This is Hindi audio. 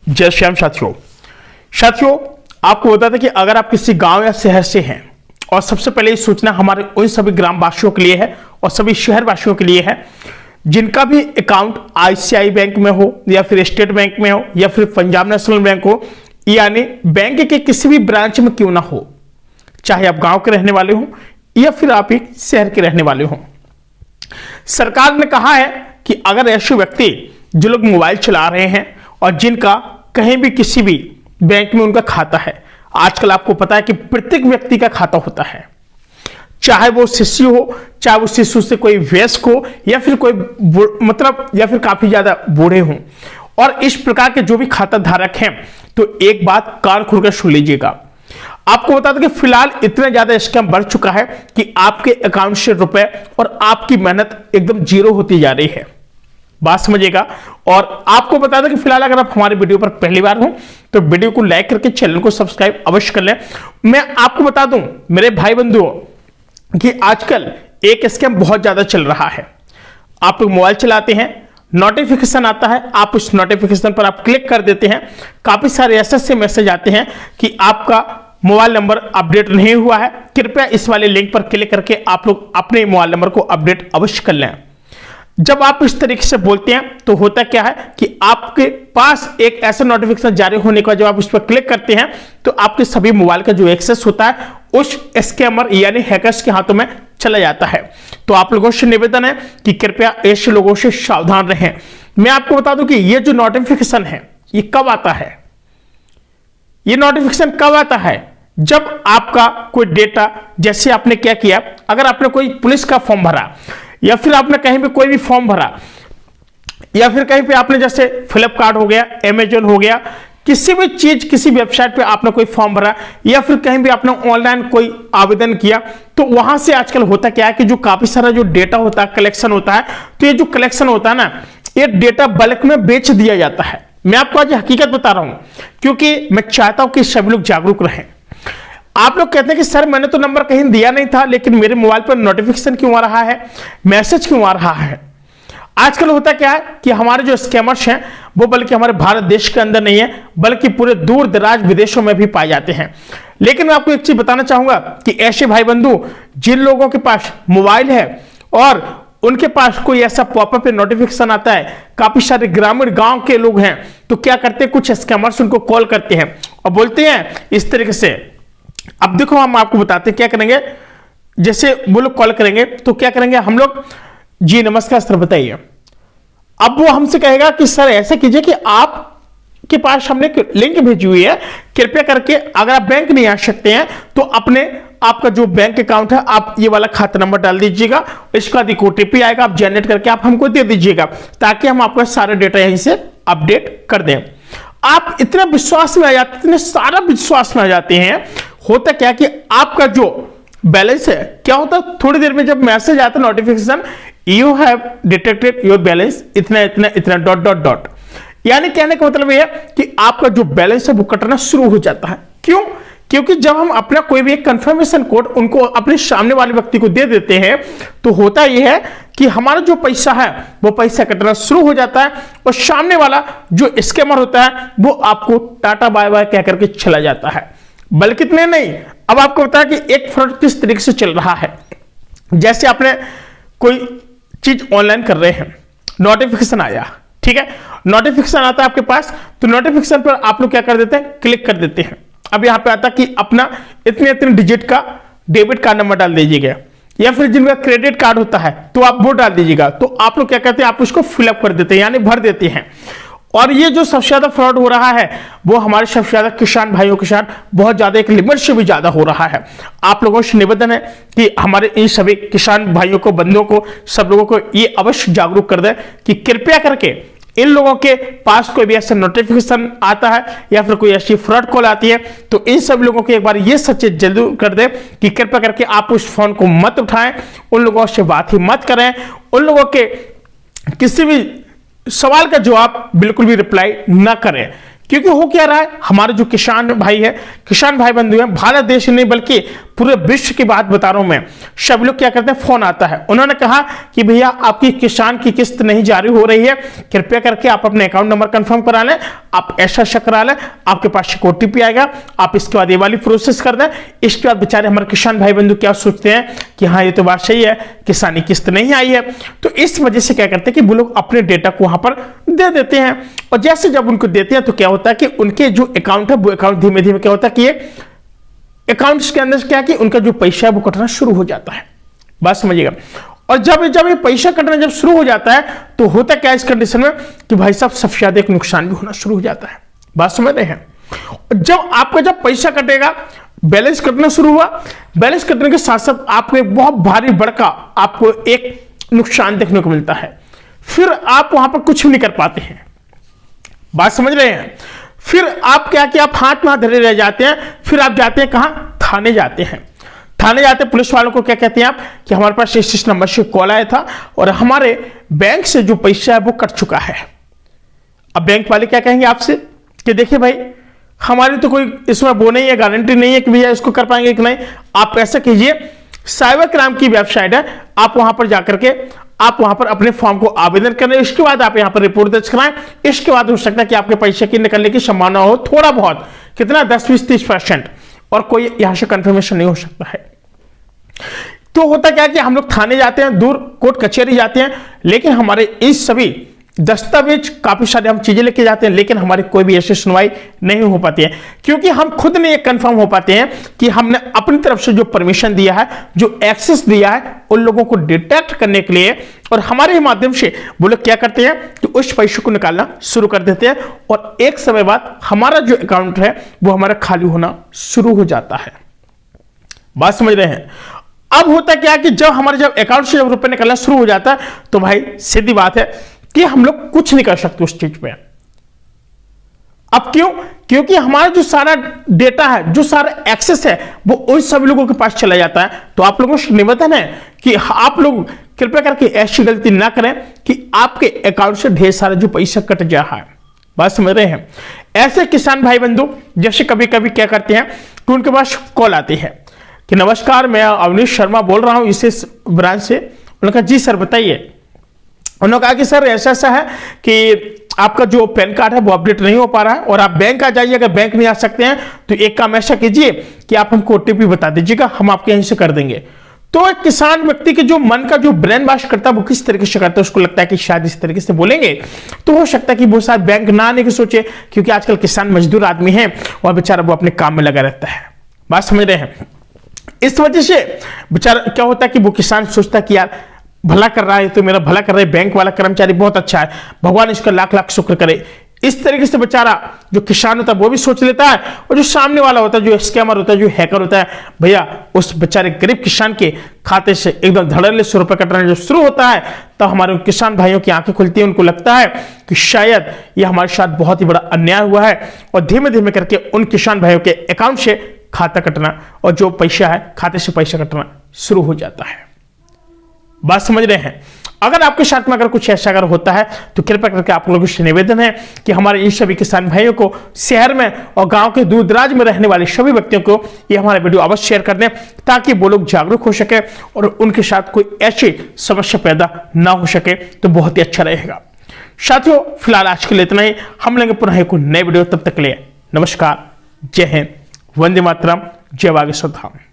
जय श्याम साथियों, आपको बता दें कि अगर आप किसी गांव या शहर से हैं और सबसे पहले ये सूचना हमारे उन सभी ग्रामवासियों के लिए है और सभी शहरवासियों के लिए है जिनका भी अकाउंट आईसीआई बैंक में हो या फिर स्टेट बैंक में हो या फिर पंजाब नेशनल बैंक हो, यानी बैंक के किसी भी ब्रांच में क्यों ना हो, चाहे आप गांव के रहने वाले हो या फिर आप एक शहर के रहने वाले हो। सरकार ने कहा है कि अगर ऐसे व्यक्ति जो लोग मोबाइल चला रहे हैं और जिनका कहीं भी किसी भी बैंक में उनका खाता है, आजकल आपको पता है कि प्रत्येक व्यक्ति का खाता होता है, चाहे वो शिशु हो, चाहे वो शिशु से कोई वयस्क हो या फिर कोई या फिर काफी ज्यादा बूढ़े हों। और इस प्रकार के जो भी खाता धारक हैं, तो एक बात कान खोलकर सुन लीजिएगा। आपको बता दें कि फिलहाल इतना ज्यादा स्कैम बढ़ चुका है कि आपके अकाउंट से रुपए और आपकी मेहनत एकदम जीरो होती जा रही है। बात समझिएगा। और आपको बता दें कि फिलहाल अगर आप हमारे वीडियो पर पहली बार हो तो वीडियो को लाइक करके चैनल को सब्सक्राइब अवश्य कर लें। मैं आपको बता दूं मेरे भाई बंधुओं कि आजकल एक स्कैम बहुत ज्यादा चल रहा है। आप लोग मोबाइल चलाते हैं, नोटिफिकेशन आता है, आप उस नोटिफिकेशन पर आप क्लिक कर देते हैं, काफी सारे ऐसे मैसेज आते हैं कि आपका मोबाइल नंबर अपडेट नहीं हुआ है, कृपया इस वाले लिंक पर क्लिक करके आप लोग अपने मोबाइल नंबर को अपडेट अवश्य कर लें। जब आप इस तरीके से बोलते हैं तो होता क्या है कि आपके पास एक ऐसा नोटिफिकेशन जारी होने का जब आप उस पर क्लिक करते हैं तो आपके सभी मोबाइल का जो एक्सेस होता है उस स्कैमर यानी हैकर्स के हाथों में चला जाता है। तो आप लोगों से निवेदन है कि कृपया ऐसे लोगों से सावधान रहें। मैं आपको बता दूं कि ये जो नोटिफिकेशन है ये कब आता है, ये नोटिफिकेशन कब आता है? जब आपका कोई डेटा, जैसे आपने क्या किया, अगर आपने कोई पुलिस का फॉर्म भरा या फिर आपने कहीं पे कोई भी फॉर्म भरा या फिर कहीं पे आपने जैसे फ्लिपकार्ट हो गया, अमेजन हो गया, किसी भी चीज किसी वेबसाइट पे आपने कोई फॉर्म भरा या फिर कहीं भी आपने ऑनलाइन कोई आवेदन किया, तो वहां से आजकल होता क्या है कि जो काफी सारा जो डेटा होता है, कलेक्शन होता है, तो ये जो कलेक्शन होता है ना, ये डेटा बल्क में बेच दिया जाता है। मैं आपको आज हकीकत बता रहा हूं क्योंकि मैं चाहता हूं कि सभी लोग जागरूक रहें। आप लोग कहते हैं कि सर मैंने तो नंबर कहीं दिया नहीं था, लेकिन मेरे मोबाइल पर नोटिफिकेशन क्यों आ रहा है, मैसेज क्यों आ रहा है? आजकल होता क्या है कि हमारे जो स्कैमर्स हैं वो बल्कि हमारे भारत देश के अंदर नहीं है बल्कि पूरे दूर दराज विदेशों में भी पाए जाते हैं। लेकिन मैं आपको एक चीज बताना चाहूंगा कि ऐसे भाई बंधु जिन लोगों के पास मोबाइल है और उनके पास कोई ऐसा पॉपअप नोटिफिकेशन आता है, काफी सारे ग्रामीण गांव के लोग हैं, तो क्या करते हैं, कुछ स्कैमर्स उनको कॉल करते हैं और बोलते हैं इस तरीके से। अब देखो हम आपको बताते हैं क्या करेंगे। जैसे वो लोग कॉल करेंगे तो क्या करेंगे, हम लोग जी नमस्कार सर बताइए। अब वो हमसे कहेगा कि सर ऐसा कीजिए कि आप के पास हमने लिंक भेजी हुई है, कृपया करके अगर आप बैंक नहीं आ सकते हैं तो अपने आपका जो बैंक अकाउंट है आप ये वाला खाता नंबर डाल दीजिएगा, इसका एक ओटीपी आएगा, आप जनरेट करके आप हमको दे दीजिएगा ताकि हम आपका सारा डेटा यहीं से अपडेट कर दें। आप इतने विश्वास में आ जाते, इतने सारा विश्वास में आ जाते हैं। होता क्या कि आपका जो बैलेंस है, क्या होता है, थोड़ी देर में जब मैसेज आता है notification, you have detected your balance इतना इतना इतना डॉट डॉट डॉट, यानी कहने का मतलब यह है कि आपका जो बैलेंस है वो कटना शुरू हो जाता है। क्यों? क्योंकि जब हम अपना कोई भी एक कंफर्मेशन कोड उनको अपने सामने वाले व्यक्ति को दे देते हैं तो होता यह है कि हमारा जो पैसा है वो पैसा कटना शुरू हो जाता है और सामने वाला जो स्कैमर होता है वो आपको टाटा बाय बाय कह करके चला जाता है। बल्कि इतने नहीं, अब आपको बताया कि एक फ्रॉड किस तरीके से चल रहा है। जैसे आपने कोई चीज ऑनलाइन कर रहे हैं, नोटिफिकेशन आया, ठीक है, नोटिफिकेशन आता है आपके पास, तो नोटिफिकेशन पर आप लोग क्या कर देते हैं, क्लिक कर देते हैं। अब यहां पे आता कि अपना इतने इतने डिजिट का डेबिट कार्ड नंबर डाल दीजिएगा या फिर जिनका क्रेडिट कार्ड होता है तो आप वो डाल दीजिएगा। तो आप लोग क्या करते हैं, आप उसको फिलअप कर देते हैं यानी भर देते हैं। और ये जो सबसे ज्यादा फ्रॉड हो रहा है वो हमारे सबसे ज्यादा किसान भाइयों के साथ बहुत ज्यादा, एक लिमिट से भी ज्यादा हो रहा है। आप लोगों से निवेदन है कि हमारे इन सभी किसान भाइयों को, बंधुओं को, सब लोगों को ये अवश्य जागरूक कर दें कि कृपया करके इन लोगों के पास कोई भी ऐसा नोटिफिकेशन आता है या फिर कोई ऐसी फ्रॉड कॉल आती है तो इन सब लोगों को एक बार ये सचेत जरूर कर दे कि कृपया करके आप उस फोन को मत उठाएं, उन लोगों से बात ही मत करें, उन लोगों के किसी भी सवाल का जवाब बिल्कुल भी रिप्लाई ना करें। क्योंकि हो क्या रहा है, हमारे जो किसान भाई है, किसान भाई बंधु हैं, भारत देश नहीं बल्कि पूरे विश्व की बात बता रहा हूं मैं, सब लोग क्या करते हैं, फोन आता है, उन्होंने कहा कि भैया आपकी किसान की किस्त नहीं जारी हो रही है, कृपया करके आप अपने अकाउंट नंबर कंफर्म करा लें, आप ऐसा करा लें, आपके पास एक ओटीपी आएगा, आप इसके बाद ये वाली प्रोसेस कर दें। इसके बाद बेचारे हमारे किसान भाई बंधु क्या सोचते हैं कि हाँ ये तो बात सही है, किसानी किस्त नहीं आई है, तो इस वजह से क्या करते हैं कि वो लोग अपने डेटा को वहां पर दे देते हैं, और जैसे जब उनको देते हैं तो क्या होता है कि उनके जो अकाउंट है वो अकाउंट धीमे धीमे क्या होता है कि ये अकाउंट्स के अंदर क्या कि उनका जो पैसा है वो कटना शुरू हो जाता है। बात समझिएगा। और जब ये पैसा कटना जब शुरू हो जाता है तो होता क्या इस कंडीशन में कि भाई साहब सबसे ज्यादा एक नुकसान भी होना शुरू हो जाता है। बात समझ रहे हैं। जब आपका जब पैसा कटेगा, बैलेंस कटना शुरू हुआ, बैलेंस कटने के साथ साथ आपको एक बहुत भारी बड़का आपको एक नुकसान देखने को मिलता है, फिर आप वहां पर कुछ भी नहीं कर पाते हैं। बात समझ रहे हैं। फिर आप क्या कि आप हाथ में हाथ धरे रह जाते हैं, फिर आप जाते हैं कहां, थाने जाते हैं। थाने जाते हैं, पुलिस वालों को क्या कहते हैं आप कि हमारे पास इस नंबर से कॉल आया था और हमारे बैंक से जो पैसा है वो कट चुका है। अब बैंक वाले क्या कहेंगे आपसे कि देखिए भाई हमारी तो कोई इसमें वो नहीं है, गारंटी नहीं है कि भैया इसको कर पाएंगे कि नहीं। आप ऐसा कीजिए, साइबर क्राइम की वेबसाइट है, आप वहां पर जाकर के आप वहां पर अपने फॉर्म को आवेदन करें, इसके बाद आप यहां पर रिपोर्ट दर्ज कराएं। इसके बाद हो सकता है कि आपके पैसे की निकलने की संभावना हो थोड़ा बहुत, कितना 10-20-30%, और कोई यहां से कंफर्मेशन नहीं हो सकता है। तो होता क्या है कि हम लोग थाने जाते हैं, दूर कोर्ट कचहरी जाते हैं, लेकिन हमारे इस सभी दस्तावेज काफी सारे हम चीजें लेके जाते हैं, लेकिन हमारी कोई भी ऐसी सुनवाई नहीं हो पाती है, क्योंकि हम खुद नहीं एक कंफर्म हो पाते हैं कि हमने अपनी तरफ से जो परमिशन दिया है, जो एक्सेस दिया है उन लोगों को डिटेक्ट करने के लिए, और हमारे ही माध्यम से वो लोग क्या करते हैं कि उस पैसे को निकालना शुरू कर देते हैं, और एक समय बाद हमारा जो अकाउंट है वो हमारा खाली होना शुरू हो जाता है। बात समझ रहे हैं। अब होता क्या कि जब अकाउंट से जब रुपए निकलना शुरू हो जाता है तो भाई सीधी बात है कि हम लोग कुछ नहीं कर सकते उस चीज पे। अब क्यों? क्योंकि हमारा जो सारा डेटा है, जो सारा एक्सेस है वो उन सभी लोगों के पास चला जाता है। तो आप लोगों से निवेदन है कि आप लोग कृपया करके ऐसी गलती ना करें कि आपके अकाउंट से ढेर सारा जो पैसा कट जा है। बात समझ रहे हैं। ऐसे किसान भाई बंधु जैसे कभी कभी क्या करते हैं कि उनके पास कॉल आती है कि नमस्कार, मैं अवनीश शर्मा बोल रहा हूं इस ब्रांच से। उन्होंने कहा जी सर बताइए। उन्होंने कहा कि सर ऐसा ऐसा है कि आपका जो पैन कार्ड है वो अपडेट नहीं हो पा रहा है और आप बैंक आ जाइए। अगर बैंक नहीं आ सकते हैं तो एक काम ऐसा कीजिए कि आप हमको ओटीपी बता दीजिएगा, हम आपके यहीं से कर देंगे। तो एक किसान व्यक्ति के जो मन का जो ब्रेन वॉश करता है वो किस तरीके से करता है, उसको लगता है कि शायद इस तरीके से बोलेंगे तो हो सकता है कि वो शायद बैंक ना आने की सोचे, क्योंकि आजकल किसान मजदूर आदमी है और बेचारा वो अपने काम में लगा रहता है। बात समझ रहे हैं। इस वजह से बेचारा क्या होता है कि वो किसान सोचता है कि यार भला कर रहा है तो मेरा भला कर रहा है, बैंक वाला कर्मचारी बहुत अच्छा है, भगवान इसका लाख लाख शुक्र करे। इस तरीके से बेचारा जो किसान होता है वो भी सोच लेता है, और जो सामने वाला होता है, जो स्कैमर होता है, जो हैकर होता है, भैया उस बेचारे गरीब किसान के खाते से एकदम धड़ल्ले 100 रुपए कटना जब शुरू होता है तो हमारे किसान भाइयों की आंखें खुलती है। उनको लगता है कि शायद ये हमारे साथ बहुत ही बड़ा अन्याय हुआ है, और धीमे धीमे करके उन किसान भाइयों के अकाउंट से खाता कटना और जो पैसा है खाते से पैसा कटना शुरू हो जाता है। बात समझ रहे हैं। अगर आपके साथ में अगर कुछ ऐसा अगर होता है तो कृपया करके आप लोगों से निवेदन है कि हमारे इन सभी किसान भाइयों को, शहर में और गांव के दूर दराज में रहने वाले सभी व्यक्तियों को ये हमारा वीडियो अवश्य शेयर कर दें, ताकि वो लोग जागरूक हो सके और उनके साथ कोई ऐसी समस्या पैदा ना हो सके, तो बहुत ही अच्छा रहेगा। साथियों फिलहाल आज के लिए इतना ही। हम लेंगे पुनः एक नए वीडियो, तब तक के लिए नमस्कार, जय हिंद, वंदे मातरम, जय वागीश्वरधाम।